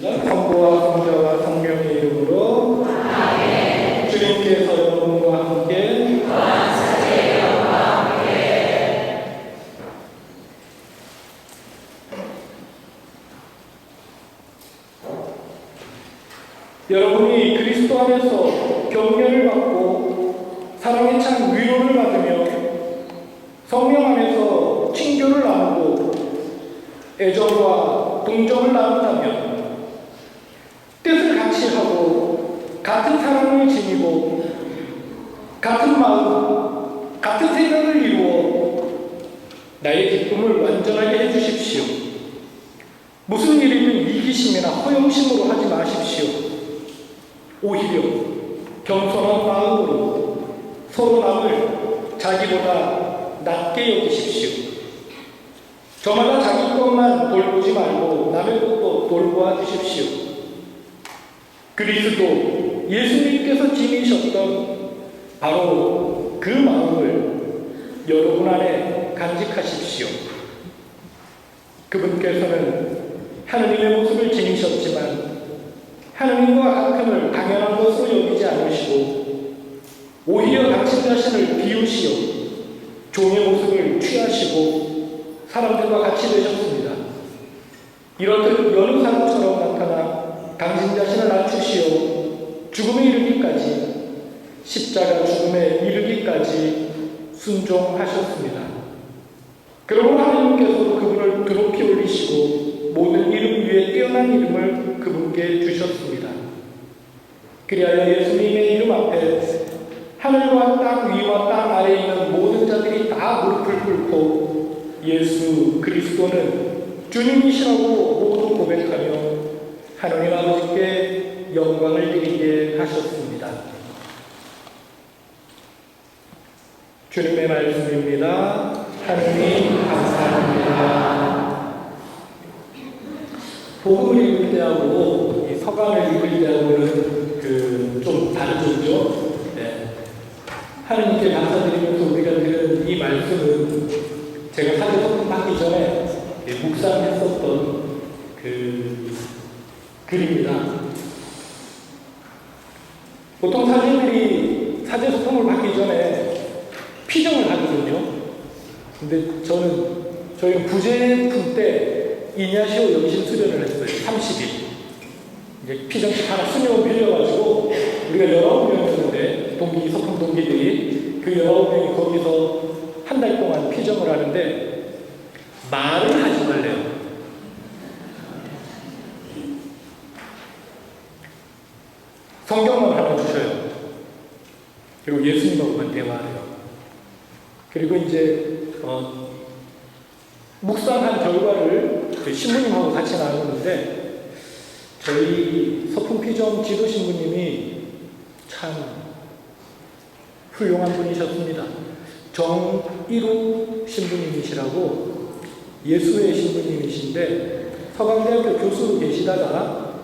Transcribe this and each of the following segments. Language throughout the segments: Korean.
성부와 성자와 성령의 이름으로 아멘. 주님께서 여러분과 함께 여러분이 그리스도 안에서 격려를 받고 사랑에 찬 위로를 받으며 성령 안에서 친교를 나누고 애정과 동정을 나눈다면 뜻을 같이 하고 같은 사랑을 지니고 같은 마음, 같은 생각을 이루어 나의 기쁨을 완전하게 해주십시오. 무슨 일이든 이기심이나 허영심으로 하지 마십시오. 오히려 겸손한 마음으로 서로 남을 자기보다 낮게 여기십시오. 저마다 자기 것만 돌보지 말고 남의 것도 돌보아 주십시오. 그리스도 예수님께서 지니셨던 바로 그 마음을 여러분 안에 간직하십시오. 그분께서는 하느님의 모습을 지니셨지만 하느님과 같음을 당연한 것으로 여기지 않으시고 오히려 당신 자신을 비우시어 종의 모습을 취하시고 사람들과 같이 되셨습니다. 이렇듯 여느 사람처럼 나타나 당신 자신을 낮추시어 죽음에 이르기까지 십자가 죽음에 이르기까지 순종하셨습니다. 그러고 하나님께서도 그분을 높이 올리시고 모든 이름 위에 뛰어난 이름을 그분께 주셨습니다. 그리하여 예수님의 이름 앞에 하늘과 땅 위와 땅 아래에 있는 모든 자들이 다 무릎을 꿇고 예수 그리스도는 주님이시라고 모두 고백하며 하나님 아버지께 영광을 드리게 하셨습니다. 주님의 말씀입니다. 하느님 감사합니다. 복음을 읽을 때하고 이 서강을 읽을 때하고는 좀 다르죠. 네. 하느님께 감사드리면서 우리가 들은 이 말씀은 제가 사제 선포하기 전에 묵상했었던 글입니다. 보통 사제들이 사제 소통을 받기 전에 피정을 하거든요. 근데 저희는 부재품 때 이냐시오 영신 수련을 했어요. 30일. 이제 피정식 하나 수녀 빌려가지고 우리가 19명이었는데 소통 동기들이 그 19명이 거기서 한 달 동안 피정을 하는데 말을 하지 말래요. 성경만 하나 주셔요. 그리고 예수님하고만 대화해요. 그리고 이제 묵상한 결과를 신부님하고 같이 나누는데 저희 서풍피정 지도 신부님이 참 훌륭한 분이셨습니다. 정일우 신부님이시라고 예수회 신부님이신데 서강대학교 교수로 계시다가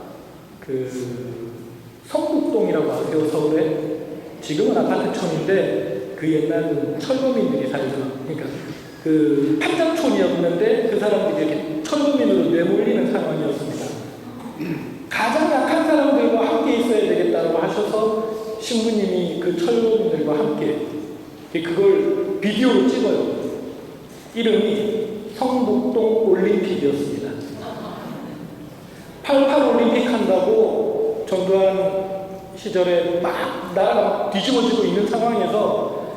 성북동이라고 아세요? 서울에? 지금은 아파트촌인데 그 옛날은 철거민들이 살던, 그러니까 판장촌이었는데 그 사람들이 이렇게 철거민으로 내몰리는 상황이었습니다. 가장 약한 사람들과 함께 있어야 되겠다고 하셔서 신부님이 그 철거민들과 함께 그걸 비디오로 찍어요. 이름이 성북동 올림픽이었습니다. 88 올림픽 한다고 전두환 시절에 막 나라가 뒤집어지고 있는 상황에서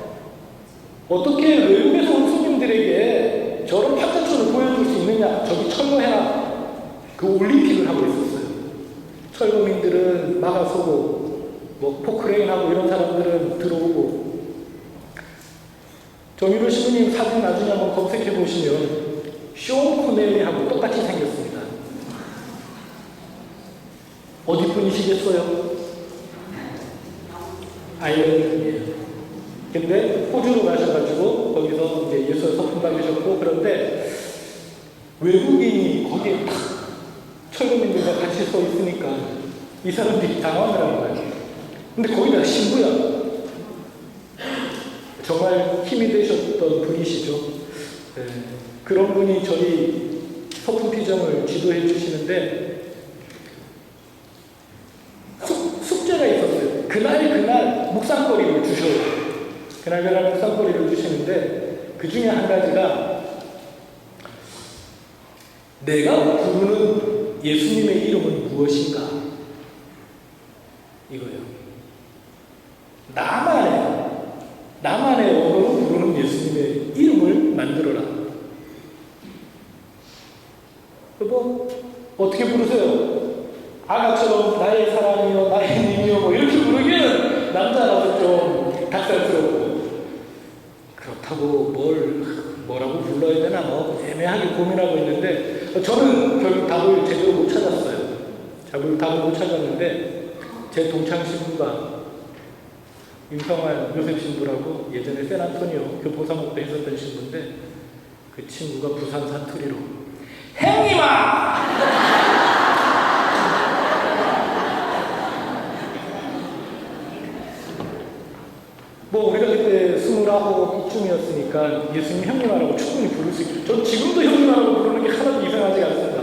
어떻게 외국에서 온 손님들에게 저런 판자촌을 보여줄 수 있느냐, 저기 철거해라. 그 올림픽을 하고 있었어요. 철거민들은 막아서고 포크레인하고 이런 사람들은 들어오고. 정일우 신부님 사진 나중에 한번 검색해 보시면 쇼 코넬리하고 똑같이 생겼습니다. 어디 분이시겠어요? 아이언이에요. 근데 호주로 가셔가지고 거기서 이제 예수를 서품 받으셨고, 그런데 외국인이 거기에 탁 철거민들과 같이 서 있으니까 이 사람들이 당황을 한 거예요. 근데 거기다 신부야. 정말 힘이 되셨던 분이시죠. 네. 그런 분이 저희 서풍피정을 지도해 주시는데 그날 묵상거리를 주셔요. 그날 묵상거리를 주시는데 그 중에 한 가지가 내가 부르는 예수님의 이름은 무엇인가? 이거예요. 나만의 언어로 부르는 예수님의 이름을 만들어라. 여보, 어떻게 부르세요? 아가처럼 나의 사랑이요, 나의 님이요, 뭐 이렇게 부르기는 남자라서 좀 닭살스럽고, 그렇다고 뭐라고 불러야 되나 뭐 애매하게 고민하고 있는데, 저는 결국 답을 제대로 못 찾았어요. 답을 못 찾았는데, 제 동창 신부가 임성환 요셉 신부라고 예전에 샌안토니오 교포사목도 했었던 신부인데, 그 친구가 부산 사투리로 행님아! 뭐 우리가 그때 29 이쯤이었으니까 예수님 형님하라고 충분히 부를 수 있죠. 전 지금도 형님하라고 부르는 게 하나도 이상하지 않습니다.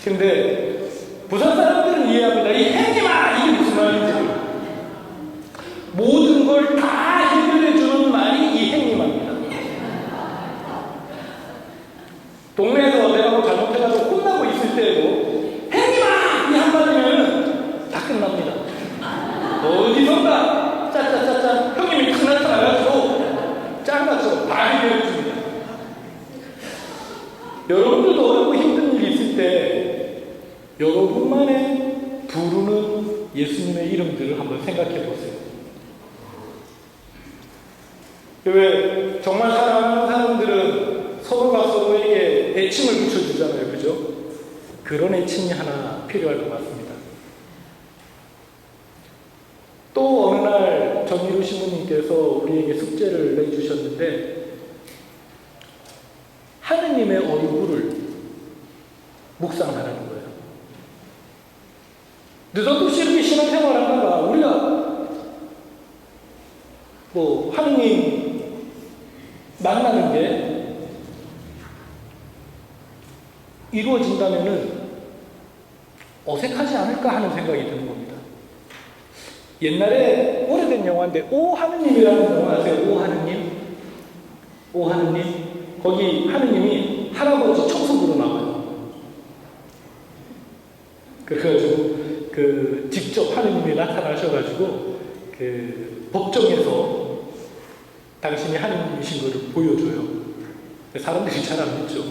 근데 부산 사람들은 이해합니다. 이 행님아! 이게 무슨 말인지. 모든 걸 다 해결해주는 말이 이 행님합니다. 동네에서 내가 뭐 잘못해가지고 혼나고 있을 때에도 행님아! 이 한마디면 다 끝납니다. 어디선가 짜짜짜짜 형님이 탁 나타나가지고 짱같이 다 해결해줍니다. 여러분들도 어렵고 힘든 일이 있을 때 여러분만의 부르는 예수님의 이름들을 한번 생각해 보세요. 왜 정말 사랑하는 사람들은 서로가 서로에게 애칭을 붙여주잖아요. 그죠? 그런 애칭이 하나 필요할 것 같습니다. 또 어느 날 정희루 신부님께서 우리에게 숙제를 내주셨는데 하느님의 얼굴을 묵상하라는 거예요. 느닷없이 이렇게 신앙생활을 하다가 우리가 뭐 하느님 만나는 게 이루어진다면은 어색하지 않을까 하는 생각이 드는 겁니다. 옛날에 오래된 영화인데 오 하느님이라는 영화 아세요? 오 하느님? 오 하느님? 거기 하느님이 할아버지 청소부로 나와요. 그래가지고 직접 하느님이 나타나셔가지고 법정에서 당신이 하느님이신 것을 보여줘요. 사람들이 잘 안 믿죠.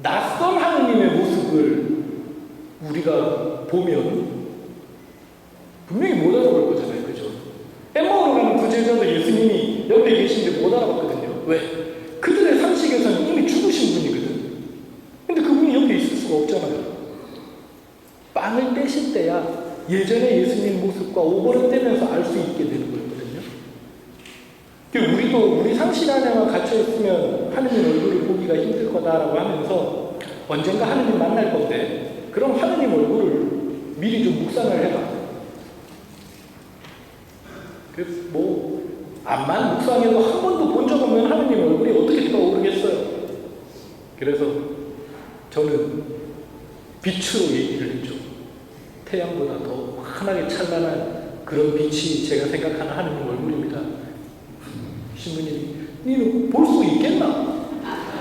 낯선 하느님의 모습을 우리가 보면 분명히 못 알아볼 거잖아요. 그죠? 엠마오로 가는 구제자도 예수님이 옆에 계신데 못 알아봤거든요. 왜? 그들의 상식에서는 이미 죽으신 분이거든. 근데 그분이 옆에 있을 수가 없잖아요. 빵을 떼실 때야 예전의 예수님 모습과 오버랩되면서 알 수 있게 되는 거거든요. 우리도 우리 상식 안에만 갇혀있으면 하느님 얼굴을 보기가 힘들 거다라고 하면서 언젠가 하느님 만날 건데 그럼 하느님 얼굴을 미리 좀 묵상을 해봐. 암만 묵상해도 한 번도 본 적 없는 하느님 얼굴이 어떻게 떠오르겠어요. 그래서 저는 빛으로 얘기를 했죠. 태양보다 더 환하게 찬란한 그런 빛이 제가 생각하는 하느님 얼굴입니다. 신부님이 니는 볼 수 있겠나?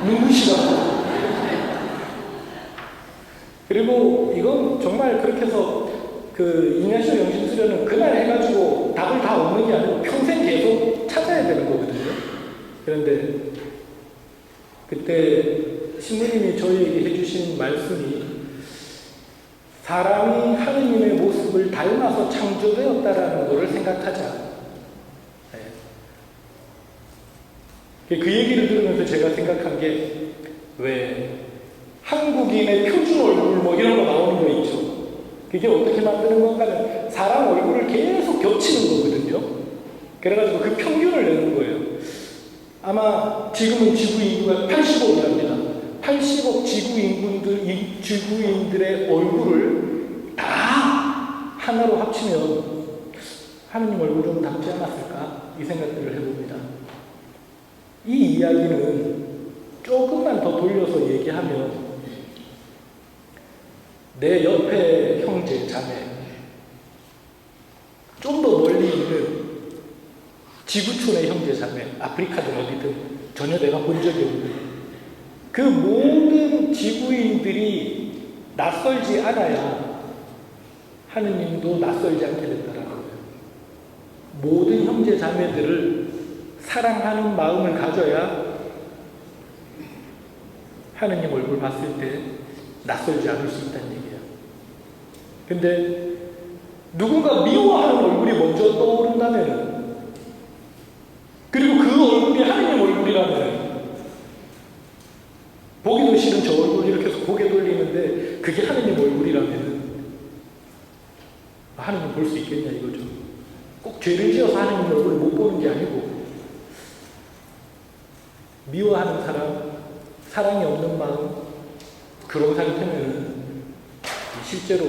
눈부시다. 그리고 이건 정말 그렇게 해서 이냐시오 영신수련은 그날 해가지고 답을 다 얻는 게 아니고 평생 계속 찾아야 되는 거거든요. 그런데 그때 신부님이 저희에게 해주신 말씀이 사람이 하느님의 모습을 닮아서 창조되었다라는 것을 생각하자. 네. 그 얘기를 들으면서 제가 생각한 게 왜 한국인의 표준 얼굴 뭐 이런 거 나오는 거 있죠. 그게 어떻게 만드는 건가는 사람 얼굴을 계속 겹치는 거거든요. 그래가지고 그 평균을 내는 거예요. 아마 지금은 지구 인구가 80억이랍니다. 80억 지구인들의 얼굴을 다 하나로 합치면 하느님 얼굴 좀 닮지 않았을까? 이 생각들을 해봅니다. 이 이야기는 조금만 더 돌려서 얘기하면 내 옆에 형제, 자매, 좀 더 멀리 있는 지구촌의 형제, 자매, 아프리카든 어디든 전혀 내가 본 적이 없는 그 모든 지구인들이 낯설지 않아야 하느님도 낯설지 않게 된다는 거예요. 모든 형제, 자매들을 사랑하는 마음을 가져야 하느님 얼굴 봤을 때 낯설지 않을 수 있다는 얘기예요. 근데 누군가 미워하는 얼굴이 먼저 떠오른다면, 그리고 그 얼굴이 하느님 얼굴이라면, 보기도 싫은 저 얼굴 이렇게 해서 고개 돌리는데 그게 하느님 얼굴이라면 하느님 볼 수 있겠냐 이거죠. 꼭 죄를 지어서 하느님 얼굴을 못 보는 게 아니고, 미워하는 사람, 사랑이 없는 마음, 그런 상태는 실제로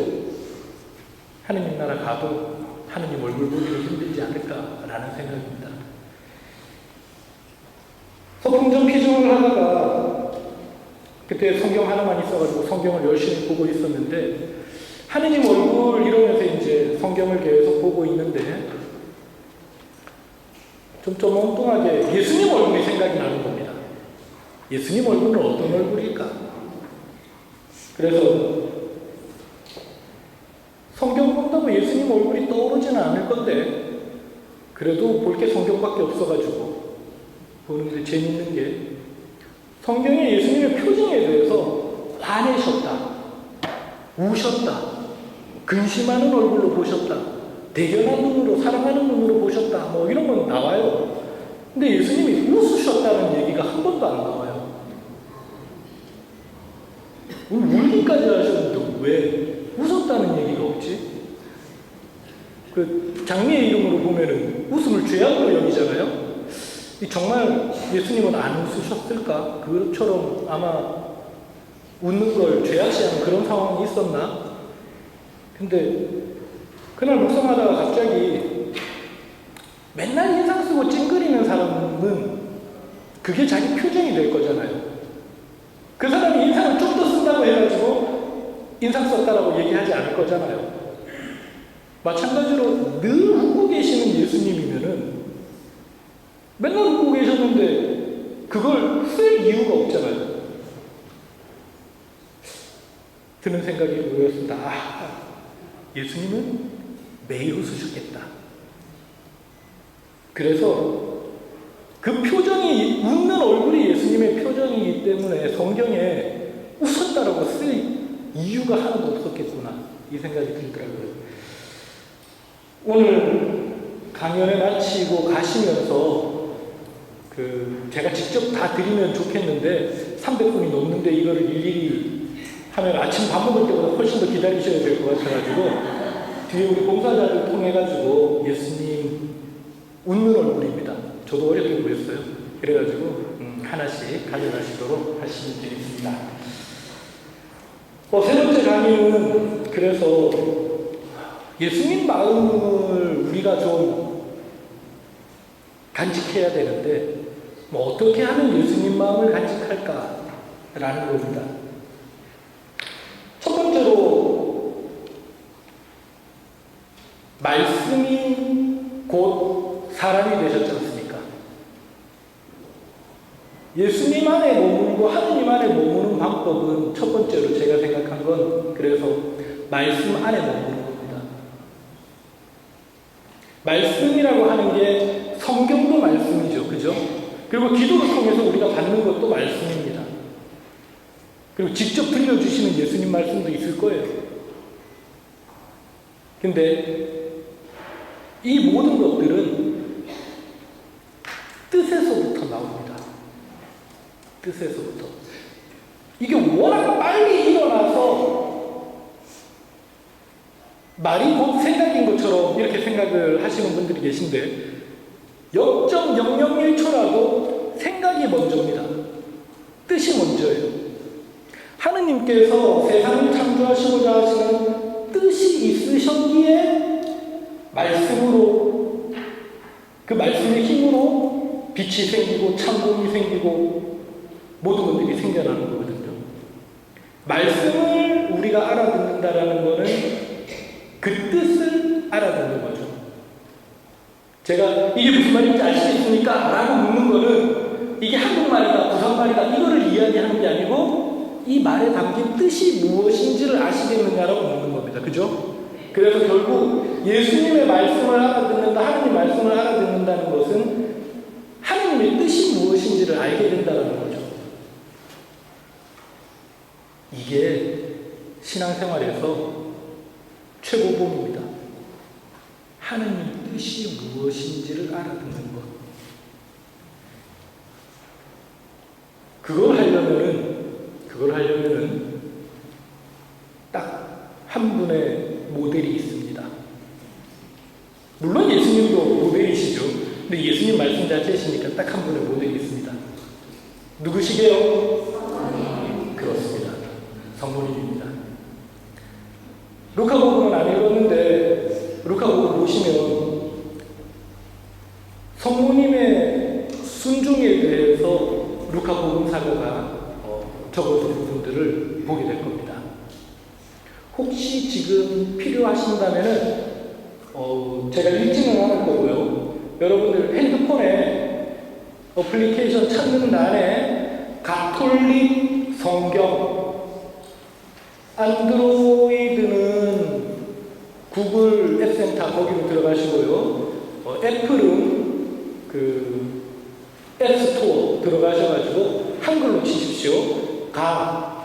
하느님 나라 가도 하느님 얼굴 보기는 힘들지 않을까라는 생각입니다. 서풍전 피중을 하다가 그때 성경 하나만 있어가지고 성경을 열심히 보고 있었는데, 하느님 얼굴 이러면서 이제 성경을 계속 보고 있는데 좀 엉뚱하게 예수님 얼굴이 생각이 나는 겁니다. 예수님 얼굴은 어떤 얼굴일까? 그래서 성경 본다고 예수님 얼굴이 떠오르지는 않을 건데, 그래도 볼 게 성경밖에 없어가지고 보는데 재밌는 게, 성경에 예수님의 표정에 대해서 화내셨다, 우셨다, 근심하는 얼굴로 보셨다, 대견한 눈으로, 사랑하는 눈으로 보셨다, 뭐 이런 건 나와요. 근데 예수님이 웃으셨다는 얘기가 한 번도 안 나와요. 울기까지 하셨는데 왜 웃었다는 얘기가 없지? 그 장미의 이름으로 보면은 웃음을 죄악으로 여기잖아요. 정말 예수님은 안 웃으셨을까? 그처럼 아마 웃는 걸 죄악시하는 그런 상황이 있었나? 근데 그날 묵상하다가 갑자기 맨날 인상 쓰고 찡그리는 사람은 그게 자기 표정이 될 거잖아요. 그 사람이 인상을 좀 더 쓴다고 해가지고 인상 썼다라고 얘기하지 않을 거잖아요. 마찬가지로 늘 웃고 계시는 예수님이면은 맨날 웃고 계셨는데 그걸 쓸 이유가 없잖아요. 드는 생각이 그거였습니다. 아, 예수님은 매일 웃으셨겠다. 그래서 그 표정이, 웃는 얼굴이 예수님의 표정이기 때문에 성경에 웃었다라고 쓸 이유가 하나도 없었겠구나, 이 생각이 들더라고요. 오늘 강연을 마치고 가시면서 제가 직접 다 드리면 좋겠는데 300분이 넘는데 이거를 일일이 하면 아침 밥 먹을 때보다 훨씬 더 기다리셔야 될 것 같아가지고 뒤에 우리 봉사자들 통해가지고 예수님 웃는 얼굴입니다. 저도 어렸을 때 그랬어요. 그래가지고 하나씩 가져가시도록 하시면 되겠습니다. 세 번째 강의는 그래서 예수님 마음을 우리가 좀 간직해야 되는데 어떻게 하면 예수님 마음을 간직할까라는 겁니다. 첫 번째로 말씀이 곧 사람이 되셨지 않습니까? 예수님 안에 머물고 하느님 안에 머무는 방법은 첫 번째로 제가 생각한 건 그래서 말씀 안에 머무는 겁니다. 말씀이라고 하는 게 성경도 말씀이죠. 그죠? 그리고 기도를 통해서 우리가 받는 것도 말씀입니다. 그리고 직접 들려주시는 예수님 말씀도 있을 거예요. 근데 이 모든 것들은 뜻에서부터 나옵니다. 뜻에서부터. 이게 워낙 빨리 일어나서 말이 곧 생각인 것처럼 이렇게 생각을 하시는 분들이 계신데 0.001초라도 생각이 먼저입니다. 뜻이 먼저예요. 하느님께서 세상을 창조하시고자 하시는 뜻이 있으셨기에 말씀으로, 그 말씀의 힘으로 빛이 생기고 창공이 생기고 모든 것들이 생겨나는 거거든요. 말씀을 우리 우리가 알아듣는다라는 거는 그 뜻을 알아듣는 거죠. 제가 이게 무슨 말인지 알 수 있습니까? 라고 묻는 거는 이게 한국말이다, 부산말이다 이거를 이야기하는 게 아니고 이 말에 담긴 뜻이 무엇인지를 아시겠느냐라고 묻는 겁니다. 그죠? 그래서 결국 예수님의 말씀을 알아듣는다, 하나님의 말씀을 알아듣는다는 것은 하나님의 뜻이 무엇인지를 알게 된다는 거죠. 이게 신앙생활에서 최고봉입니다. 하나님의 뜻이 무엇인지를 알아듣는 것. 그걸 하려면은 딱 한 분의 모델이 있습니다. 물론 예수님도 모델이시죠. 근데 예수님 말씀 자체이시니까 딱 한 분의 모델이 있습니다. 누구시게요? 그렇습니다. 성모님입니다. 루카복음은 안 읽었는데 루카복음 보시면 성모님의 순종에 대해서 루카복음 사가가 적어둔 부분들을 보게 될 겁니다. 혹시 지금 필요하신다면은 제가 읽지는 않을 거고요. 여러분들 핸드폰에 어플리케이션 찾는欄에 가톨릭 성경, 안드로이드는 구글 앱센터 거기로 들어가시고요. 애플은 그 앱스토어 들어가셔가지고 한글로 치십시오. 카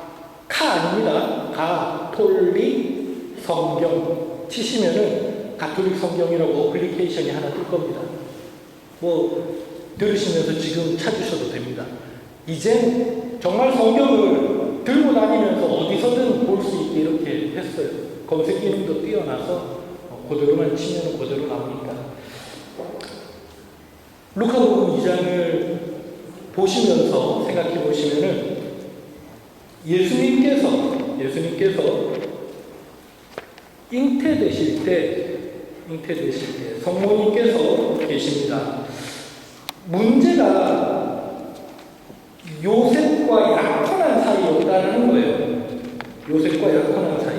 아닙니다. 가톨릭 성경 치시면은 가톨릭 성경이라고 어플리케이션이 하나 뜰 겁니다. 뭐 들으시면서 지금 찾으셔도 됩니다. 이젠 정말 성경을 들고 다니면서 어디서든 볼 수 있게 이렇게 했어요. 검색 기능도 뛰어나서 그대로만 치면 그대로 나오니까. 루카복음 2장을 보시면서 생각해 보시면은 예수님께서 잉태되실 때 성모님께서 계십니다. 문제가 요셉과 약혼한 사이였다는 거예요. 요셉과 약혼한 사이.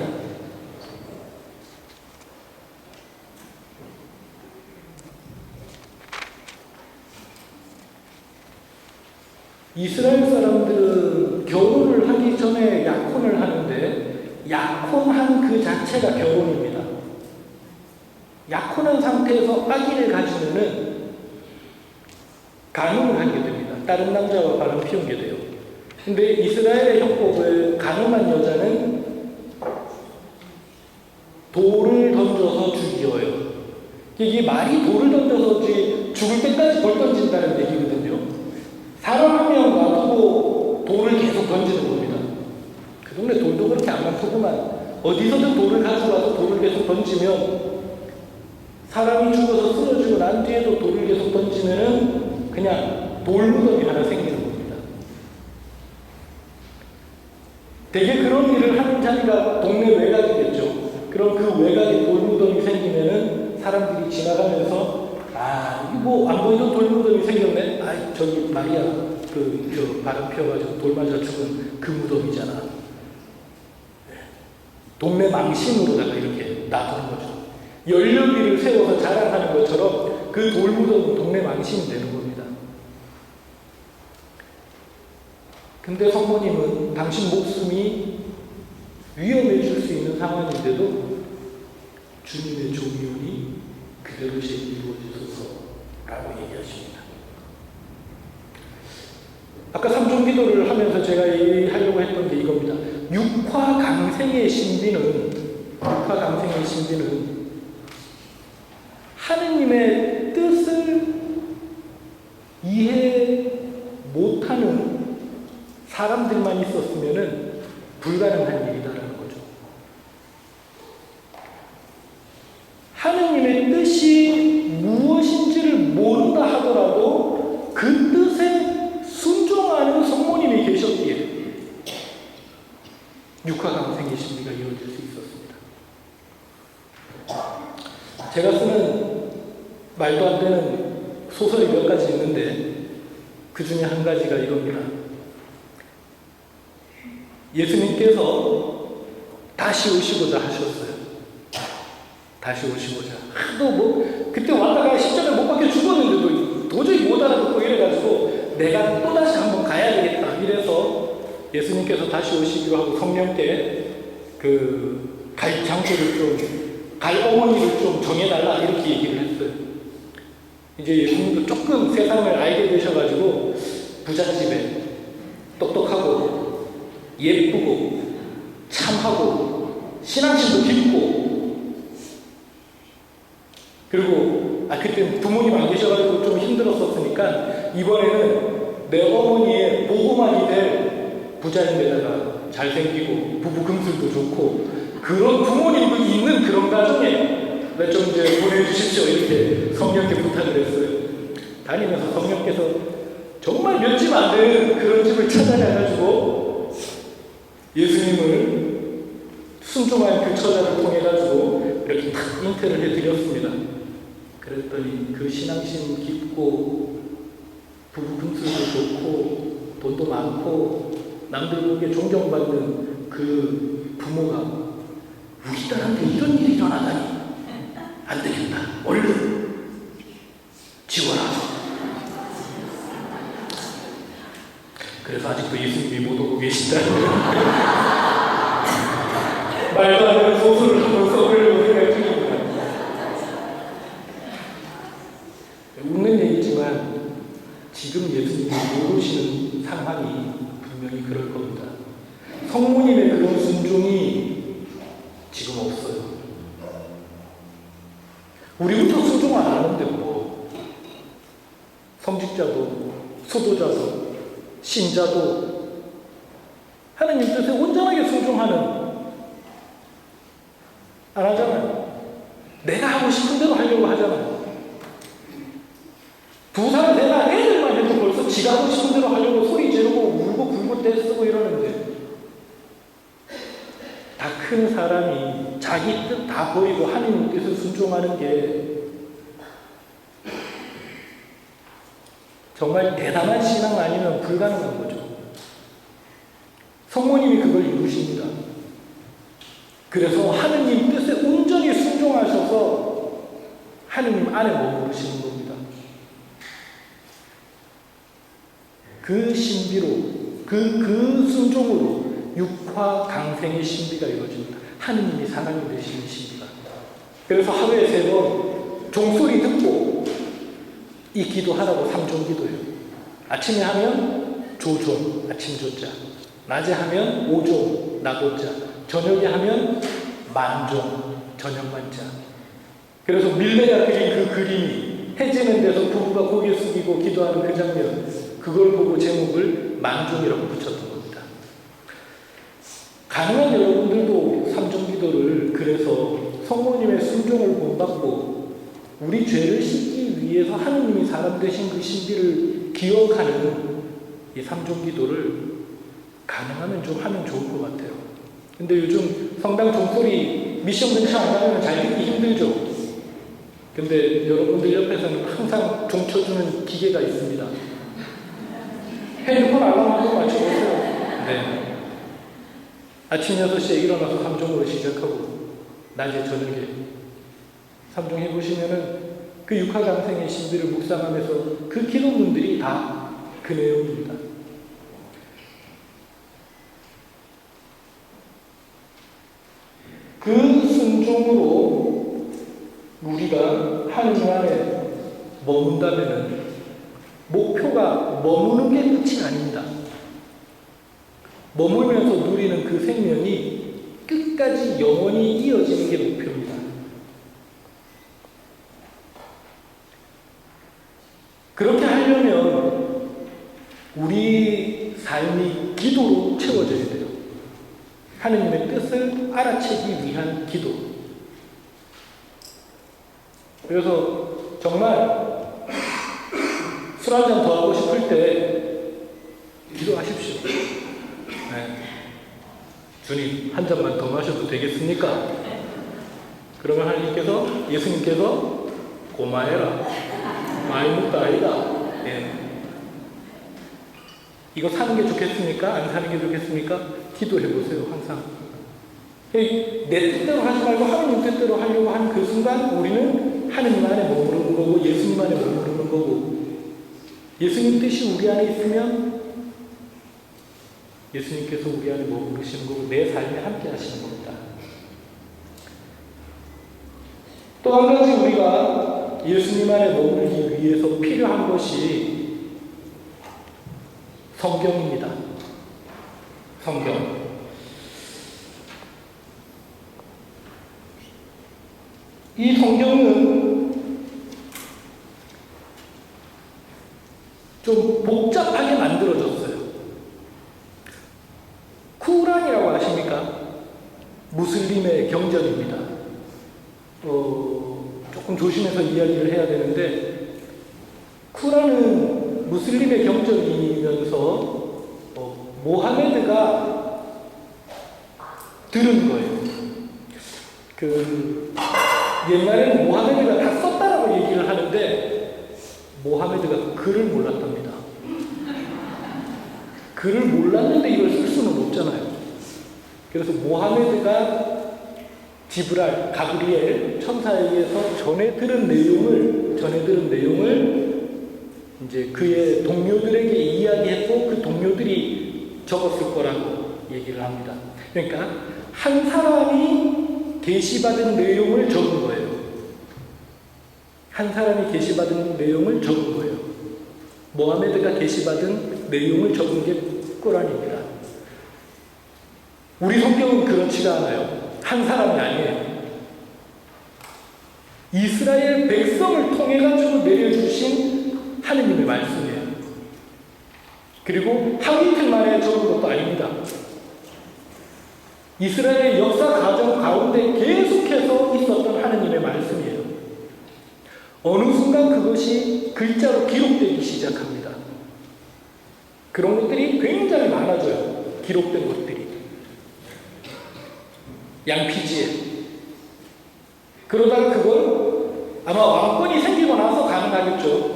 이스라엘 사람들은 결혼을 하기 전에 약혼을 하는데 약혼한 그 자체가 결혼입니다. 약혼한 상태에서 아기를 가지면은 간음을 하게 됩니다. 다른 남자와 바람 피우게 돼요. 근데 이스라엘의 형법을 간음한 여자는 돌을 던져서 죽여요. 이게 말이 돌을 던져서 죽을 때까지 돌 던진다는 얘기거든요. 사람 한 명 놔두고 돌을 계속 던지는 겁니다. 그 동네 돌도 그렇게 안 많더구만. 어디서든 돌을 가져와서 돌을 계속 던지면 사람이 죽어서 쓰러지고 난 뒤에도 돌을 계속 던지면은 그냥 돌무덤이 하나 생기는 겁니다. 대개 그런 일을 하는 자리가 동네 외곽이겠죠. 그럼 그 외곽에 돌무덤이 생기면은 사람들이 지나가면서 이거 뭐 안 보이던 돌무덤이 생겼네. 저기 마리아 저 바람 피워가지고 돌 맞아 죽은 그 무덤이잖아. 동네 망신으로다가 이렇게 놔두는 거죠. 연료비를 세워서 자랑하는 것처럼 그 돌무덤은 동네 망신이 되는 겁니다. 근데 성모님은 당신 목숨이 위험해질 수 있는 상황인데도 주님의 종이오니 그대로 제 이루어지소서라고 얘기하십니다. 아까 삼종기도를 하면서 제가 얘기하려고 했던 게 이겁니다. 육화강생의 신비는 하느님의 뜻을 이해 못하는 사람들만 있었으면 불가능한 일이다라는 거죠. 하느님의 뜻이 무엇인지를 모른다 하더라도 그 뜻에 순종하는 성모님이 계셨기에 육화강생의 신비가 이루어질 수 있었습니다. 제가 쓰는 말도 안 되는 소설이 몇 가지 있는데 그 중에 한 가지가 이겁니다. 예수님께서 다시 오시고자 하셨어요. 다시 오시고자. 하도 뭐 그때 왔다가 십자가에 못 박혀 죽었는데도 도저히 못 알아듣고 이래가지고 내가 또다시 한번 가야 되겠다 이래서 예수님께서 다시 오시기로 하고 성령께 갈 장소를 갈 어머니를 좀 정해달라 이렇게 얘기를 했어요. 이제 예수님도 조금 세상을 알게 되셔가지고 부잣집에 똑똑하고 예쁘고 참하고 신앙심도 깊고, 그리고 그때 부모님 안 계셔가지고 좀 힘들었었으니까 이번에는 내 어머니의 보고만이 될 부자인데다가 잘생기고 부부 금술도 좋고 그런 부모님도 있는 그런 가정에 좀 이제 보내주십시오 이렇게 성령께 부탁을 했어요. 다니면서 성령께서 정말 몇 집 안 되는 그런 집을 찾아내가지고 예수님을 순종한 그 처자를 통해가지고 이렇게 탁 잉태를 해드렸습니다. 그랬더니 그 신앙심 깊고 부부 금술도 좋고 돈도 많고 남들 보기에 존경받는 그 부모가 우리 딸한테 이런 일이 일어나다니 안 되겠다. 얼른 지워라. 그래서 아직도 예수님이 못 오고 계신다. 말도 안 되는 소설을 한번 써보려고 생각 중입니다. 웃는 얘기지만 지금 예수님이 못 오시는 상황이 분명히 그럴 겁니다. 성모님의 그런 순종이 지금 없어요. 우리부터 순종 안 하는데 뭐 성직자도 수도자도 신자도 하나님 뜻에 온전하게 순종하는 안 하잖아요. 내가 하고 싶은 대로 하려고 하잖아요. 부산 내가 애들만 해도 벌써 지가 하고 싶은 대로 하려고 소리 지르고 울고 굴고 떼쓰고 이러는데 다 큰 사람이 자기 뜻 다 버리고 하나님 뜻을 순종하는 게 정말 대단한 신앙 아니면 불가능한 거죠. 성모님이 그걸 이루십니다. 그래서 하느님 뜻에 온전히 순종하셔서 하느님 안에 머무르시는 겁니다. 그 신비로, 그 순종으로 육화 강생의 신비가 이루어집니다. 하느님이 사람이 되시는 신비가. 그래서 하루에 3번 종소리 듣고 이 기도하라고 3종 기도해요. 아침에 하면 조종, 아침 조자. 낮에 하면 오종, 나도자. 저녁에 하면 만종, 저녁 만자. 그래서 밀레가 그린 그 그림이 해지는 데서 부부가 고개 숙이고 기도하는 그 장면, 그걸 보고 제목을 만종이라고 붙였던 겁니다. 가능한 여러분들도 삼종기도를 그래서 성모님의 순종을 본받고 우리 죄를 씻기 위해서 하느님이 사람 되신 그 신비를 기억하는 이 삼종기도를 가능하면 좀 하면 좋을 것 같아요. 근데 요즘 성당 종소리 미션 근처 안 가면 잘 듣기 힘들죠. 근데 여러분들 옆에서는 항상 종 쳐주는 기계가 있습니다. 핸드폰 알람 한번 맞춰보세요. 네. 아침 6시에 일어나서 3종으로 시작하고 낮에 저녁에 3종 해보시면은 그 육화강생의 신비를 묵상하면서 그 기도문들이 다 그 내용입니다. 그 순종으로 우리가 하느님 안에 머문다면은 목표가 머무는 게 끝이 아닙니다. 머물면서 누리는 그 생명이 끝까지 영원히 이어지는 게 목표입니다. 그렇게 하려면 우리 삶이 기도로 채워져야 돼요. 하느님의 뜻을 알아채기 위한 기도. 그래서 정말 술 한잔 더 하고 싶을 때 기도하십시오. 네. 주님, 한 잔만 더 마셔도 되겠습니까? 그러면 하나님께서, 예수님께서 고마해라. 많이 먹다 아니다. 네. 이거 사는 게 좋겠습니까? 안 사는 게 좋겠습니까? 기도해 보세요, 항상. 내 뜻대로 하지 말고 하나님 뜻대로 하려고 하는 그 순간 우리는 하느님 안에 머무르는 거고 예수님 안에 머무르는 거고, 예수님 뜻이 우리 안에 있으면 예수님께서 우리 안에 머무르시는 거고 내 삶에 함께 하시는 겁니다. 또 한 가지 우리가 예수님 안에 머무르기 위해서 필요한 것이 성경입니다. 성경. 이 성경은 좀 복잡하게 만들어졌어요. 쿠란이라고 아십니까? 무슬림의 경전입니다. 조금 조심해서 이야기를 해야 되는데, 쿠란은 무슬림의 경전이면서 모하메드가 들은 거예요. 옛날에는 모하메드가 다 썼다라고 얘기를 하는데 모하메드가 글을 몰랐답니다. 글을 몰랐는데 이걸 쓸 수는 없잖아요. 그래서 모하메드가 지브랄, 가브리엘 천사에게서 전해 들은 내용을 이제 그의 동료들에게 이야기했고 그 동료들이 적었을 거라고 얘기를 합니다. 그러니까 한 사람이 계시받은 내용을 적은 거예요. 한 사람이 계시받은 내용을 적은 거예요. 모하메드가 계시받은 내용을 적은 게 꾸란입니다. 우리 성경은 그렇지가 않아요. 한 사람이 아니에요. 이스라엘 백성을 통해 가지고 내려주신 하느님의 말씀이에요. 그리고 하루 이틀 만에 적은 것도 아닙니다. 이스라엘의 역사 과정 가운데 계속해서 있었던 하느님의 말씀이에요. 어느 순간 그것이 글자로 기록되기 시작합니다. 그런 것들이 굉장히 많아져요. 기록된 것들이. 양피지에. 그러다가 그걸 아마 왕권이 생기고 나서 가능하겠죠.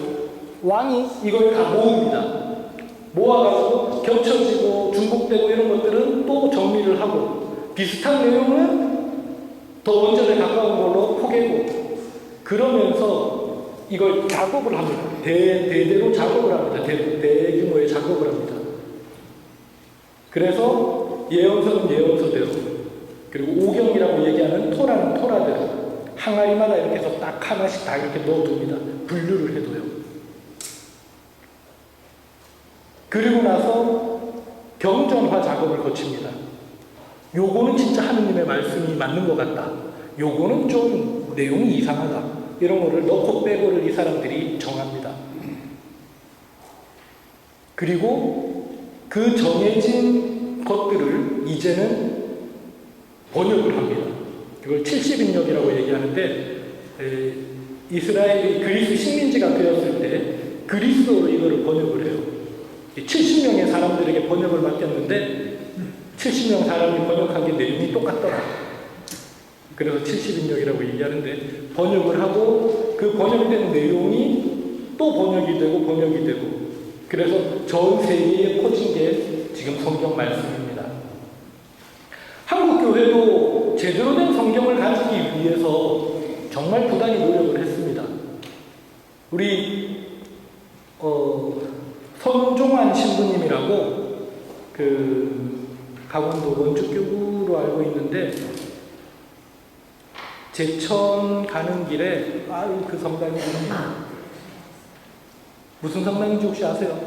왕이 이걸 다 모읍니다. 모아가지고 겹쳐지고 중복되고 이런 것들은 또 정리를 하고 비슷한 내용은 더 원전에 가까운 걸로 포개고 그러면서 이걸 작업을 합니다. 대대로 작업을 합니다. 대규모의 작업을 합니다. 그래서 예언서는 예언서대로 그리고 오경이라고 얘기하는 토라는 토라대로 항아리마다 이렇게 해서 딱 하나씩 다 이렇게 넣어둡니다. 분류를 해둬요. 그리고 나서 경전화 작업을 거칩니다. 요거는 진짜 하느님의 말씀이 맞는 것 같다. 요거는 좀 내용이 이상하다. 이런 거를 넣고 빼고를 이 사람들이 정합니다. 그리고 그 정해진 것들을 이제는 번역을 합니다. 이걸 70인역이라고 얘기하는데 이스라엘이 그리스 식민지가 되었을 때 그리스어로 이거를 번역을 해요. 70명의 사람들에게 번역을 맡겼는데 70명 사람이 번역한 게 내용이 똑같더라. 그래서 70인역이라고 얘기하는데 번역을 하고 그 번역된 내용이 또 번역이 되고 그래서 전 세계에 퍼진 게 지금 성경 말씀입니다. 한국 교회도 제대로 된 성경을 가지기 위해서 정말 부단히 노력을 했습니다. 우리 선종환 신부님이라고 강원도 원주교구로 알고 있는데 제천 가는 길에 그 성당이 무슨 성당인지 혹시 아세요?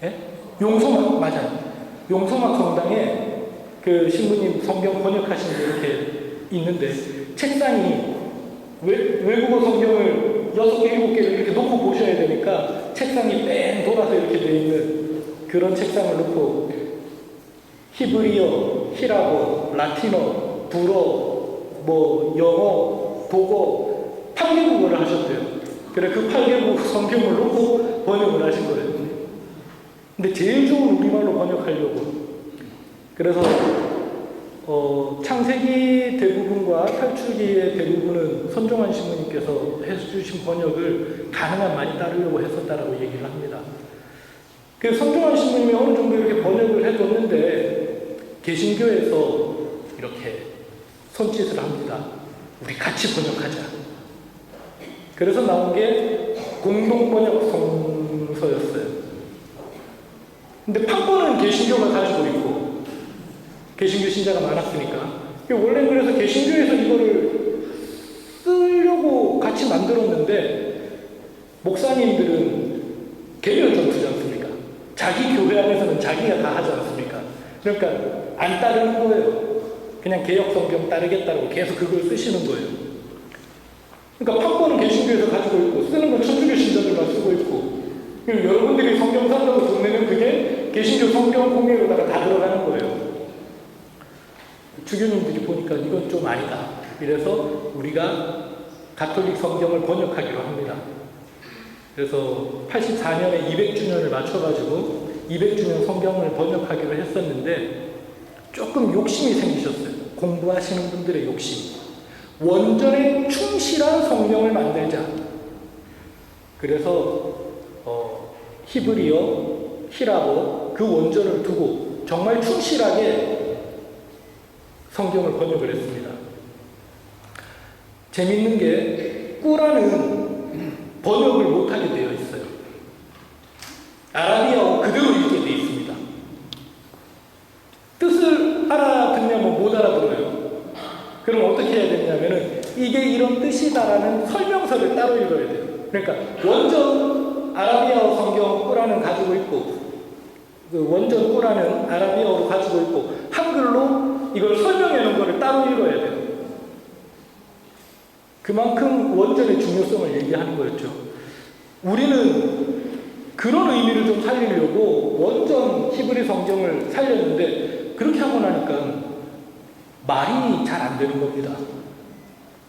예? 용서막 맞아요. 용서막 성당에 그 신부님 성경 번역하신 게 이렇게 있는데 책상이 외국어 성경을 6개, 7개를 이렇게 놓고 보셔야 되니까 책상이 뺑 돌아서 이렇게 돼 있는 그런 책상을 놓고 히브리어, 히라보, 라틴어, 불어, 영어, 독어 8개국어를 하셨대요. 그래 그 8개국 성경을 놓고 번역을 하신 거예요. 근데 제일 좋은 우리말로 번역하려고. 그래서 창세기 대부분과 탈출기의 대부분은 선종환 신부님께서 해주신 번역을 가능한 많이 따르려고 했었다라고 얘기를 합니다. 그 선종환 신부님이 어느 정도 이렇게 번역을 해뒀는데 개신교에서 이렇게 손짓을 합니다. 우리 같이 번역하자. 그래서 나온 게 공동번역 성서였어요. 근데 판본은 개신교가 가지고 있고 개신교 신자가 많았으니까 원래 그래서 개신교에서 이거를 쓰려고 같이 만들었는데 목사님들은 개별 전투지 않습니까? 자기 교회 안에서는 자기가 다 하지 않습니까? 그러니까 안 따르는 거예요. 그냥 개역 성경 따르겠다고 계속 그걸 쓰시는 거예요. 그러니까 판본은 개신교에서 가지고 있고 쓰는 건 천주교 신자들만 쓰고 있고 그리고 여러분들이 성경 산다고 돈 내면 그게 개신교 성경 공예로다가 다 들어가는 거예요. 주교님들이 보니까 이건 좀 아니다. 이래서 우리가 가톨릭 성경을 번역하기로 합니다. 그래서 84년에 200주년을 맞춰가지고 200주년 성경을 번역하기로 했었는데 조금 욕심이 생기셨어요. 공부하시는 분들의 욕심. 원전에 충실한 성경을 만들자. 그래서 히브리어, 히라보 그 원전을 두고 정말 충실하게 성경을 번역을 했습니다. 재밌는 게 꾸라는 번역을 못하게 되어 있어요. 아라비아어 그대로 읽게 되어 있습니다. 뜻을 알아듣냐면 못 알아들어요. 그럼 어떻게 해야 되냐면은 이게 이런 뜻이다라는 설명서를 따로 읽어야 돼요. 그러니까 원전 아라비아어 성경 꾸라는 가지고 있고 그 원전 꾸라는 아라비아어로 가지고 있고 한글로 이걸 설명해 놓은 거를 따로 읽어야 돼요. 그만큼 원전의 중요성을 얘기하는 거였죠. 우리는 그런 의미를 좀 살리려고 원전 히브리 성경을 살렸는데 그렇게 하고 나니까 말이 잘 안 되는 겁니다.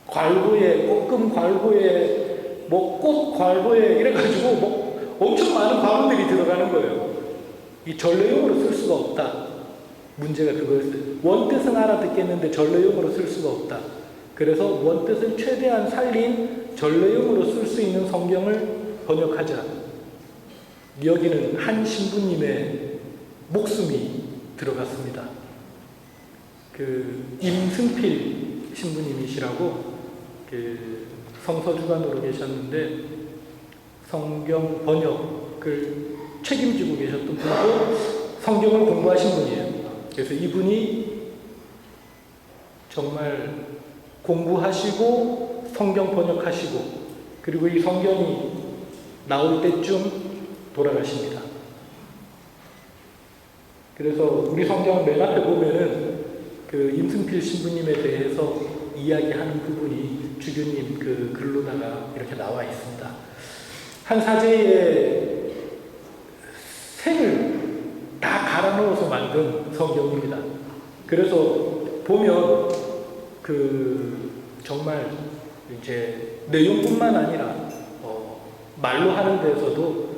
괄호에 꽃금 괄호에 뭐 꽃 괄호에 이래가지고 뭐 엄청 많은 괄호들이 들어가는 거예요. 이 전례용으로 쓸 수가 없다. 문제가 그거였어요. 원뜻은 알아듣겠는데 전례용으로 쓸 수가 없다. 그래서 원뜻을 최대한 살린 전례용으로 쓸 수 있는 성경을 번역하자. 여기는 한 신부님의 목숨이 들어갔습니다. 그 임승필 신부님이시라고 그 성서주관으로 계셨는데 성경 번역을 책임지고 계셨던 분도 성경을 공부하신 분이에요. 그래서 이분이 정말 공부하시고 성경 번역하시고 그리고 이 성경이 나올 때쯤 돌아가십니다. 그래서 우리 성경 맨 앞에 보면은 그 임승필 신부님에 대해서 이야기하는 부분이 주교님 그 글로다가 이렇게 나와 있습니다. 한 사제의 생을 다 갈아 넣어서 만든 성경입니다. 그래서 보면 그 정말 이제 내용뿐만 아니라 말로 하는 데서도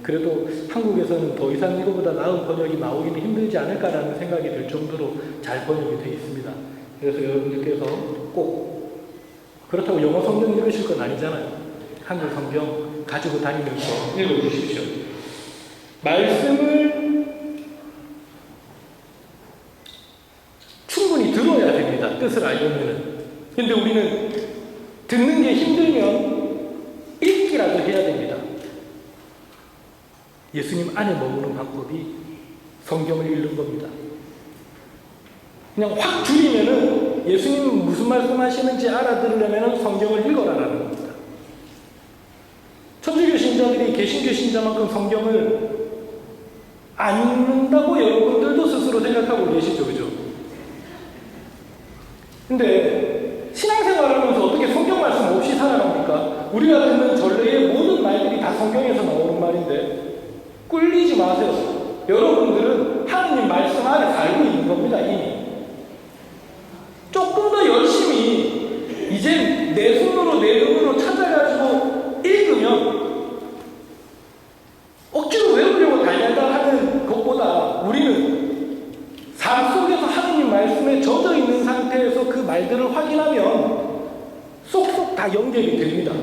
그래도 한국에서는 더 이상 이거보다 나은 번역이 나오기는 힘들지 않을까라는 생각이 들 정도로 잘 번역이 되어 있습니다. 그래서 여러분들께서 꼭 그렇다고 영어 성경 읽으실 건 아니잖아요. 한글 성경 가지고 다니면서 읽어주십시오. 말씀을 충분히 들어야 됩니다. 뜻을 알려면은. 근데 우리는 듣는 게 힘들면 읽기라도 해야 됩니다. 예수님 안에 머무는 방법이 성경을 읽는 겁니다. 그냥 확 줄이면은 예수님은 무슨 말씀하시는지 알아들으려면 성경을 읽어라라는 겁니다. 천주교 신자들이 개신교 신자만큼 성경을 안 읽는다고 여러분들도 스스로 생각하고 계시죠, 그죠? 근데 신앙생활을 하면서 어떻게 성경 말씀 없이 살아갑니까? 우리가 듣는 전례의 모든 말들이 다 성경에서 나오는 말인데 꿀리지 마세요. 여러분들은 하느님 말씀 안에 살고 있는 겁니다, 이미. 조금 더 열심히 이제 내 손으로 내 눈으로 찾아가지고 읽으면 억지로 외우려고 달달달 하는 것보다 우리는 삶 속에서 하느님 말씀에 젖어 있는 상태에서 그 말들을 확인하면 쏙쏙 다 연결이 됩니다.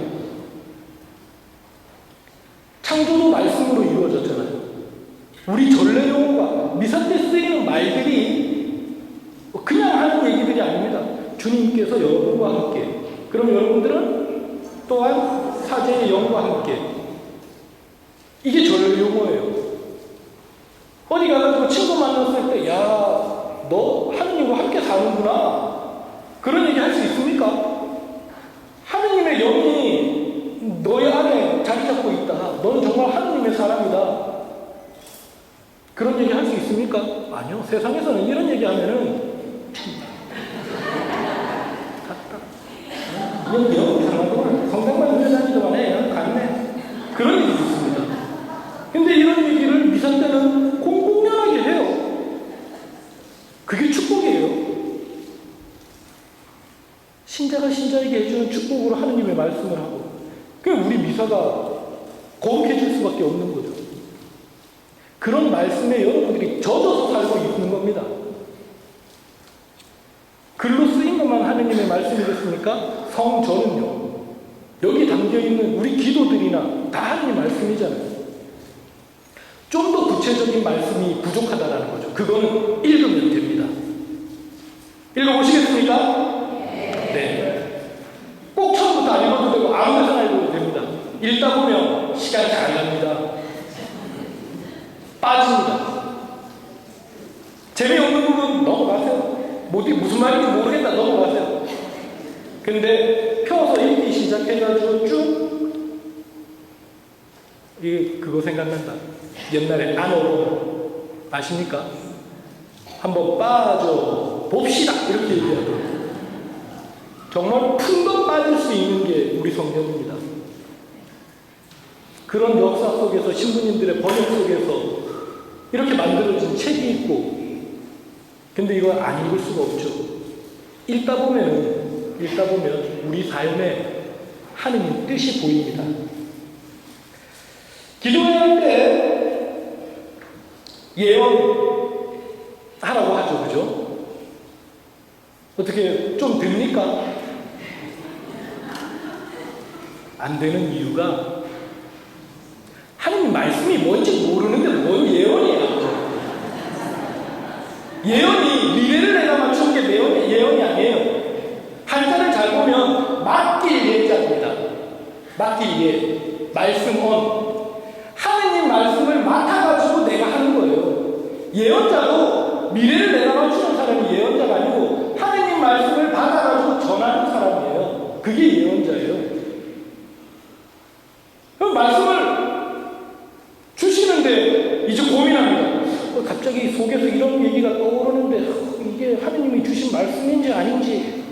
창조도 말씀으로 이루어졌잖아요. 우리 전례용어가 미사 때 쓰이는 말들이 그냥 하는 얘기들이 아닙니다. 주님께서 여러분과 함께, 그럼 여러분들은 또한 사제의 영과 함께. 이게 전례 용어예요. 어디 가가지고 친구 만났을 때, 야, 너 하느님과 함께 사는구나. 그런 얘기 할 수 있습니까? 하느님의 영이 너의 안에 자리 잡고 있다. 너는 정말 하느님의 사람이다. 그런 얘기 할 수 있습니까? 아니요. 세상에서는 이런 얘기 하면은 영 장난도 성당만 회사지도만 해. 갔네. 그런 얘기 있습니다. 근데 이런 얘기를 미사 때는 공공연하게 해요. 그게 축복이에요. 신자가 신자에게 해주는 축복으로 하느님의 말씀을 하고, 그럼 우리 미사가 거룩해질 수밖에 없는 거죠. 그런 말씀에 여러분들이 젖어서 살고 있는 겁니다. 글로 쓰인 것만 하느님의 말씀이겠습니까? 성전은요, 여기 담겨있는 우리 기도들이나 다 하느님 말씀이잖아요. 좀 더 구체적인 말씀이 부족하다는 거죠. 그거는 읽으면 됩니다. 읽어보시겠습니까? 네. 꼭 처음부터 안 읽어도 되고 아무 데서나 읽어도 됩니다. 읽다 보면 시간이 잘 갑니다. 빠집니다. 재미없는 부분 넘어가세요. 무슨 말인지 모르겠다 넘어가세요. 근데 펴서 읽기 시작해가지고 쭉, 이게 그거 생각난다. 옛날에 안어로 아십니까? 한번 빠져 봅시다 이렇게 얘기하더라고요. 정말 푼돈 빠질 수 있는 게 우리 성경입니다. 그런 역사 속에서 신부님들의 번역 속에서 이렇게 만들어진 책이 있고, 근데 이거 안 읽을 수가 없죠. 읽다 보면 우리 삶에 하느님 뜻이 보입니다. 기도할 때 예언하라고 하죠, 그죠? 어떻게 좀 됩니까? 안 되는 이유가 하느님 말씀이 뭔지 모르는데 뭔 예언이야. 예언이 미래를 내가 맞추는 게 예언이 아니에요. 한자를 잘 보면 맡길 예자입니다. 맡길 예, 말씀은 하느님 말씀을 맡아가지고 내가 하는 거예요. 예언자도 미래를 내가 맞추는 사람이 예언자가 아니고 하느님 말씀을 받아가지고 전하는 사람이에요. 그게 예언자예요. 그럼 말씀을 주시는데 이제 고민합니다. 갑자기 속에서 이런 얘기가 떠오르는데 이게 하느님이 주신 말씀인지 아닌지,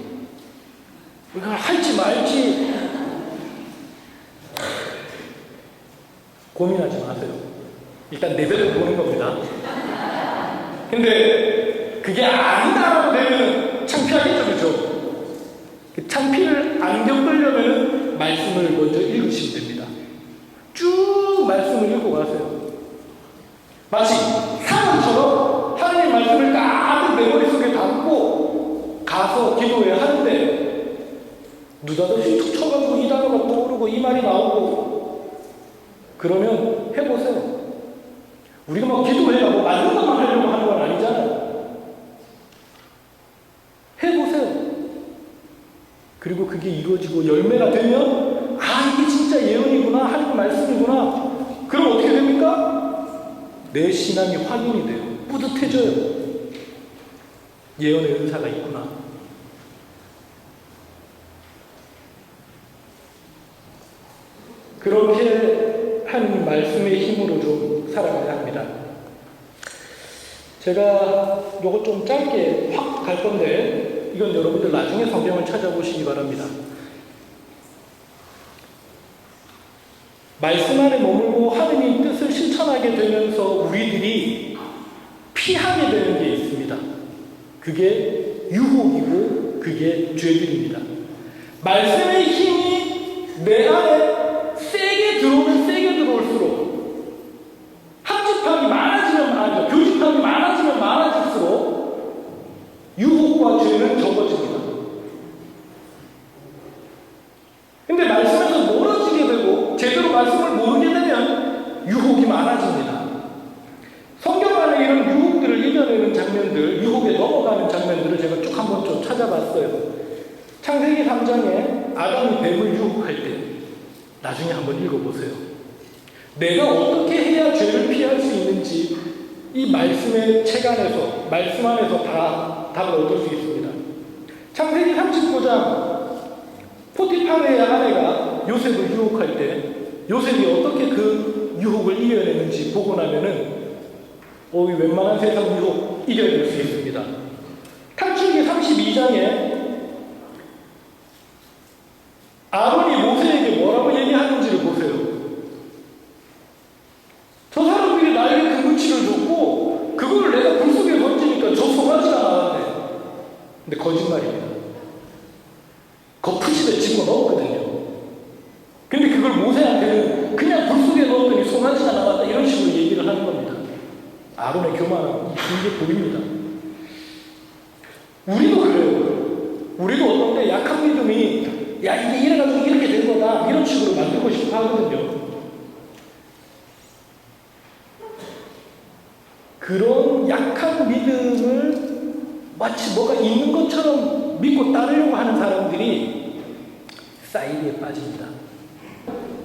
이걸 할지 말지 고민하지 마세요. 일단 내뱉어 보는 겁니다. 근데 그게 아니다라고 되면 창피하겠죠, 그렇죠? 창피를 안 겪으려면 말씀을 먼저 읽으시면 됩니다. 쭉 말씀을 읽고 가세요. 마치 사람처럼 하나님 말씀을 가득 내 머릿속에 담고 가서 기도해야 하는데, 느닷없이 툭 쳐가지고 이 단어가 떠오르고 이 말이 나오고, 그러면 해보세요. 우리가 막 기도해야 뭐 맞는 것만 하려고 하는 건 아니잖아요. 해보세요. 그리고 그게 이루어지고 열매가 되면, 아, 이게 진짜 예언이구나, 하나님 말씀이구나. 그럼 어떻게 됩니까? 내 신앙이 확인이 돼요. 뿌듯해져요. 예언의 은사가 있구나. 그렇게 하나님 말씀의 힘으로 좀 살아가야 합니다. 제가 요거 좀 짧게 확 갈 건데, 이건 여러분들 나중에 성경을 찾아보시기 바랍니다. 말씀 안에 머물고 하느님 뜻을 실천하게 되면서 우리들이 피하게 되는 게 있습니다. 그게 유혹이고 그게 죄들입니다. 말씀의 힘이 내 안에 세게 들어오면 세게 들어올수록, 학집합이 많아지면 많아져, 교집합이 많아지면 많아질수록 유혹과 죄는 적어집니다. 근데 말씀에서 멀어지게 되고 제대로 말씀을 모르게 되면 유혹이 많아집니다. 성경 안에 이런 유혹들을 이겨내는 장면들, 유혹에 넘어가는 장면들, 말씀들을 제가 쭉 한번 좀 찾아봤어요. 창세기 3장에 아담이 뱀을 유혹할 때 나중에 한번 읽어보세요. 내가 어떻게 해야 죄를 피할 수 있는지 이 말씀의 책 안에서, 말씀 안에서 다 답을 얻을 수 있습니다. 창세기 39장 포티파르의 아내가 요셉을 유혹할 때 요셉이 어떻게 그 유혹을 이겨내는지 보고 나면은 웬만한 세상 유혹 이겨낼 수 있습니다. 탈출기 32장에 아론이 모세에게 뭐라고 얘기하는지를 보세요. 저 사람들이 나에게 금붙이를 줬고 그걸 내가 불 속에 던지니까 저 송아지가 나왔네. 근데 거짓말입니다. 거푸집에 집어넣었거든요. 근데 그걸 모세한테는 그냥 불 속에 넣었더니 송아지가 나왔다 이런 식으로 얘기를 하는 겁니다. 아론의 교만함 이게 보입니다. 우리도 그래요. 우리도 어떤 때 약한 믿음이 야 이게 이래가지고 이렇게 된 거다 이런 식으로 만들고 싶어 하거든요. 그런 약한 믿음을 마치 뭐가 있는 것처럼 믿고 따르려고 하는 사람들이 사이드에 빠집니다.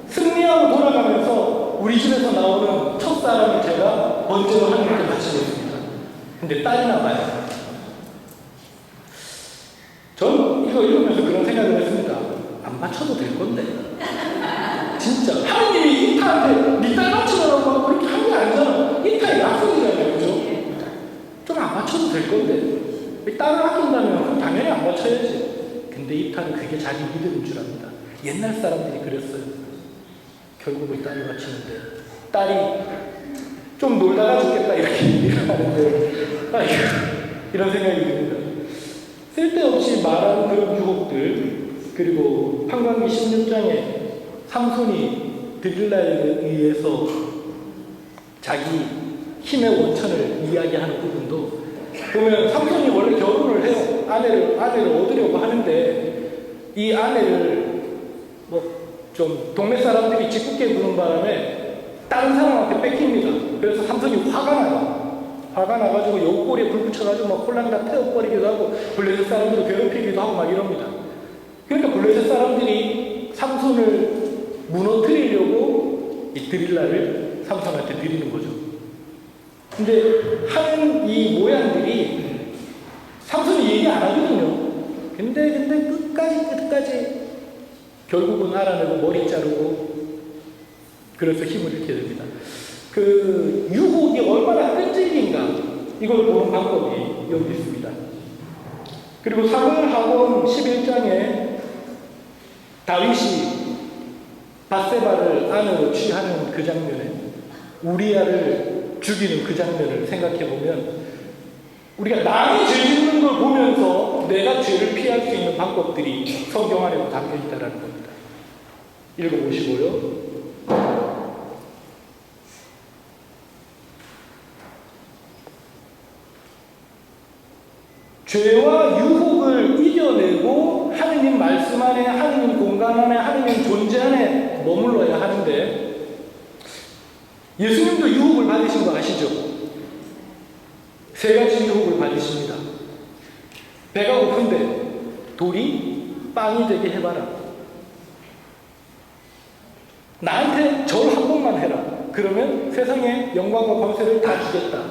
승리하고 돌아가면서 우리 집에서 나오는 첫사람을 제가 번째로 하나님께 바치겠습니다. 근데 딸이 나와요. 전 이거 읽으면서 그런 생각을 했습니다. 안 맞춰도 될 건데. 진짜. 하나님이 이타한테 네 딸 맞추라고 그렇게 한 게 아니잖아. 이타의 약속이잖아요. 그죠? 좀 안 맞춰도 될 건데. 딸을 아낀다면 그럼 당연히 안 맞춰야지. 근데 이타는 그게 자기 믿음인 줄 압니다. 옛날 사람들이 그랬어요. 결국은 딸이 맞추는데 딸이 좀 놀다가 죽겠다 이렇게 얘기를 하는데 이런 생각이 듭니다. 쓸데없이 말하는 그런 유혹들 그리고 판관기 16장에 삼손이 들릴라에 의해서 자기 힘의 원천을 이야기하는 부분도 보면 삼손이 원래 결혼을 해요. 아내를 얻으려고 하는데 이 아내를 좀 동네 사람들이 짓궂게 부는 바람에 다른 사람한테 뺏깁니다. 그래서 삼손이 화가 나요. 화가 나가지고 여우꼬리에 불 붙여가지고 막 홀랑 다 태워버리기도 하고 블레셋 사람들을 괴롭히기도 하고 막 이럽니다. 그러니까 블레셋 사람들이 삼손을 무너뜨리려고 이 드릴라를 삼손한테 드리는 거죠. 근데 하는 이 모양들이 삼손이 얘기 안 하거든요. 근데 끝까지 결국은 알아내고 머리 자르고 그래서 힘을 잃게 됩니다. 그 유혹이 얼마나 끈질긴가 이걸 보는 방법이 여기 있습니다. 그리고 사무엘하고 11장에 다윗이 밧세바를 아내로 취하는 그 장면에 우리아를 죽이는 그 장면을 생각해보면 우리가 남이 죄 짓는 걸 보면서 내가 죄를 피할 수 있는 방법들이 성경 안에도 담겨 있다는 겁니다. 읽어보시고요. 죄와 유혹을 이겨내고 하느님 말씀 안에, 하느님 공간 안에, 하느님 존재 안에 머물러야 하는데 예수님도 유혹을 받으신 거 아시죠? 세 가지 유혹을 받으십니다. 배가 고픈데 돌이 빵이 되게 해봐라. 나한테 절 한 번만 해라. 그러면 세상의 영광과 권세를 다 주겠다.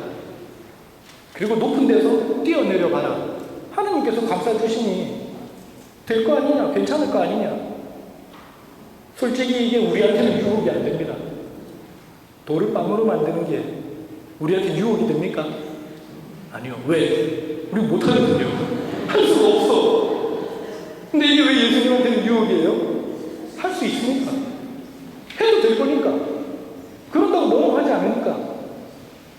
그리고 높은 데서 뛰어내려 봐라. 하나님께서 감싸주시니 될 거 아니냐? 괜찮을 거 아니냐? 솔직히 이게 우리한테는 유혹이 안 됩니다. 돌을 빵으로 만드는 게 우리한테 유혹이 됩니까? 아니요. 왜? 우리 못하거든요. 할 수가 없어. 근데 이게 왜 예수님한테는 유혹이에요? 할 수 있으니까. 해도 될 거니까. 그런다고 뭐라고 하지 않으니까.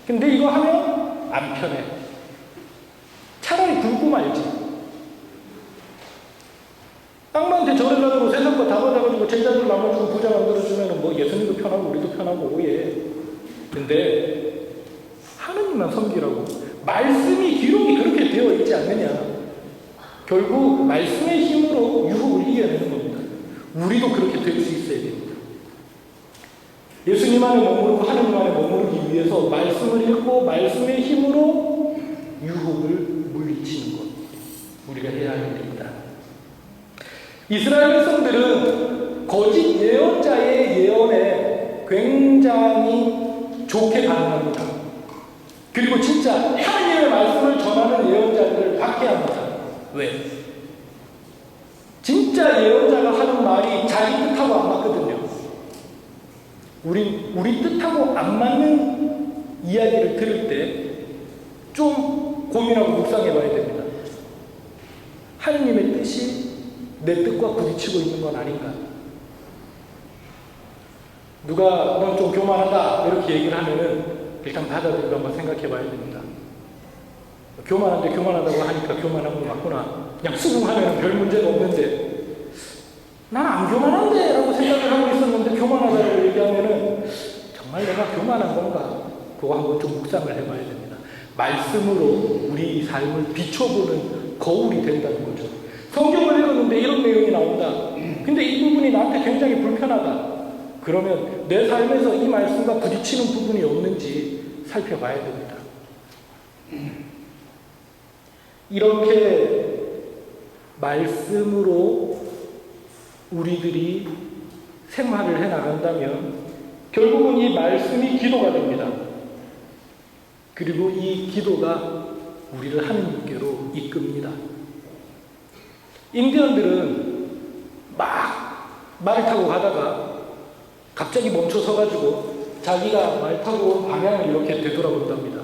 근데 이거 하면 안 편해. 차라리 굶고 말지. 땅만한테 절해가지고 세상 거 다 받아가지고 제자들 나눠주고 부자 만들어주면 뭐 예수님도 편하고 우리도 편하고 오예. 근데 하느님만 섬기라고. 말씀이 기록이 그렇게 되어 있지 않느냐. 결국 말씀의 힘으로 유혹을 이겨내는 겁니다. 우리도 그렇게 될 수 있어야 됩니다. 예수님 안에 머무르고 하느님 안에 머무르기 위해서 말씀을 읽고 말씀의 힘으로 유혹을 물리치는 것. 우리가 해야 할 일입니다. 이스라엘 백성들은 거짓 예언자의 예언에 굉장히 좋게 반응합니다. 그리고 진짜 하나님의 말씀을 전하는 예언자들을 박해합니다. 왜? 진짜 예언자가 하는 말이 자기 뜻하고 안 맞거든요. 우리 뜻하고 안 맞는 이야기를 들을 때 좀 고민하고 묵상해 봐야 됩니다. 하나님의 뜻이 내 뜻과 부딪히고 있는 건 아닌가? 누가 넌 좀 교만하다 이렇게 얘기를 하면은 일단 받아들이고 한번 생각해 봐야 됩니다. 교만한데 교만하다고 하니까 교만한 거 맞구나. 그냥 수긍하면 별 문제가 없는데 난 안 교만한데 라고 생각을 하고 있었는데 교만하다고 얘기하면은 정말 내가 교만한 건가? 그거 한번 좀 묵상을 해봐야 됩니다. 말씀으로 우리 삶을 비춰보는 거울이 된다는 거죠. 성경을 읽었는데 이런 내용이 나온다. 근데 이 부분이 나한테 굉장히 불편하다. 그러면 내 삶에서 이 말씀과 부딪히는 부분이 없는지 살펴봐야 됩니다. 이렇게 말씀으로 우리들이 생활을 해나간다면 결국은 이 말씀이 기도가 됩니다. 그리고 이 기도가 우리를 하느님께로 이끕니다. 인디언들은 막 말을 타고 가다가 갑자기 멈춰 서가지고 자기가 말 타고 온 방향을 이렇게 되돌아본답니다.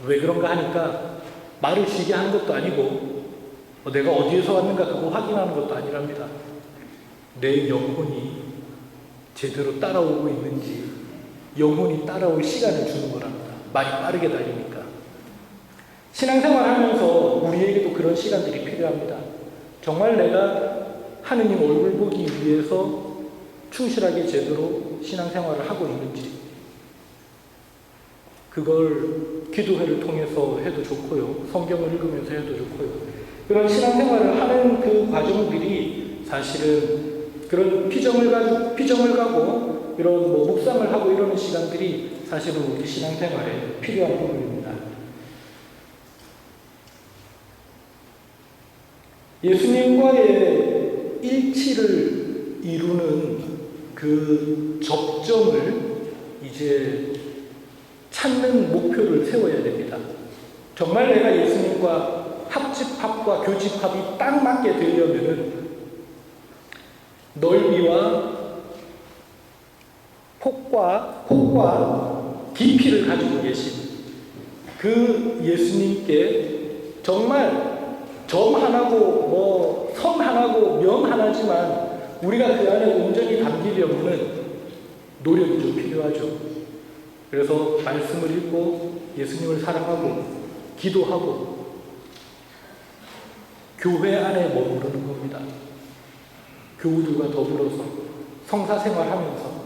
왜 그런가 하니까 말을 쉬게 하는 것도 아니고 내가 어디에서 왔는가 그거 확인하는 것도 아니랍니다. 내 영혼이 제대로 따라오고 있는지 영혼이 따라올 시간을 주는 거랍니다. 말이 빠르게 달리니까. 신앙생활 하면서 우리에게도 그런 시간들이 필요합니다. 정말 내가 하느님 얼굴 보기 위해서 충실하게 제대로 신앙생활을 하고 있는지 그걸 기도회를 통해서 해도 좋고요. 성경을 읽으면서 해도 좋고요. 그런 신앙생활을 하는 그 과정들이 사실은 그런 피정을 가고 이런 묵상을 하고 이러는 시간들이 사실은 우리 신앙생활에 필요한 부분입니다. 예수님과의 일치를 이루는 그 접점을 이제 찾는 목표를 세워야 됩니다. 정말 내가 예수님과 합집합과 교집합이 딱 맞게 되려면은 넓이와 폭과 깊이를 가지고 계신 그 예수님께 정말 점 하나고 선 하나고 면 하나지만 우리가 그 안에 온전히 담기려면 노력이 좀 필요하죠. 그래서 말씀을 읽고 예수님을 사랑하고 기도하고 교회 안에 머무르는 겁니다. 교우들과 더불어서 성사생활하면서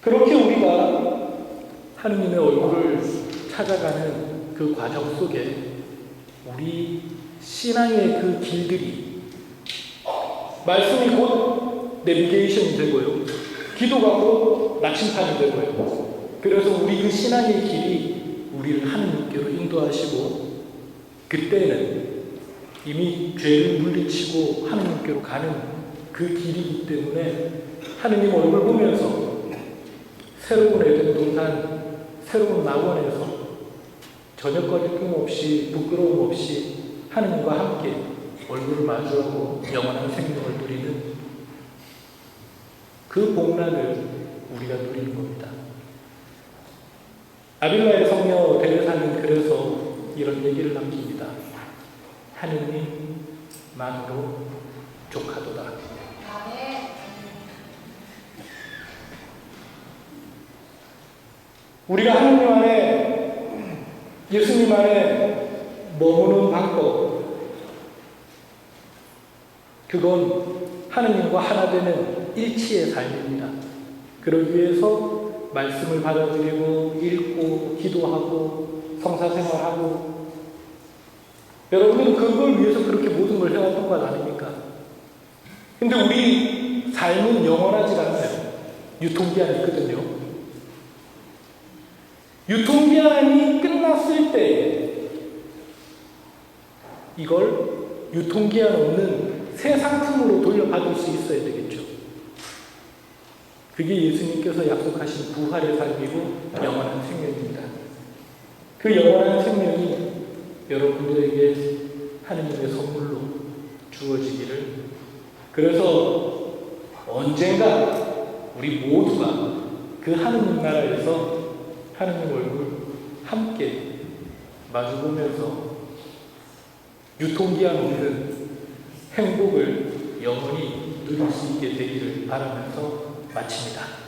그렇게 우리가 하느님의 얼굴을 찾아가는 그 과정 속에 우리 신앙의 그 길들이 말씀이 곧 내비게이션이 되고요. 기도가 곧 나침판이 되고요. 그래서 우리 그 신앙의 길이 우리를 하느님께로 인도하시고 그때는 이미 죄를 물리치고 하느님께로 가는 그 길이기 때문에 하느님 얼굴 보면서 새로운 에덴 동산, 새로운 낙원에서 저녁거리낌 없이 부끄러움 없이 하느님과 함께 얼굴을 마주하고 영원한 생명을 누리는 그 복락을 우리가 누리는 겁니다. 아빌라의 성녀 데레사는 그래서 이런 얘기를 남깁니다. 하느님만으로 족하도다. 우리가 하느님 안에 예수님 안에 머무는 방법 그건 하느님과 하나 되는 일치의 삶입니다. 그러기 위해서 말씀을 받아들이고 읽고 기도하고 성사생활하고 여러분들은 그걸 위해서 그렇게 모든 걸 해왔던 것 아닙니까? 근데 우리 삶은 영원하지 않아요. 유통기한이 있거든요. 유통기한이 끝났을 때 이걸 유통기한 없는 새 상품으로 돌려받을 수 있어야 되겠죠. 그게 예수님께서 약속하신 부활의 삶이고 영원한 생명입니다. 그 영원한 생명이 여러분들에게 하느님의 선물로 주어지기를, 그래서 언젠가 우리 모두가 그 하느님 나라에서 하느님 얼굴 함께 마주보면서 유통기한 없는 행복을 영원히 누릴 수 있게 되기를 바라면서 마칩니다.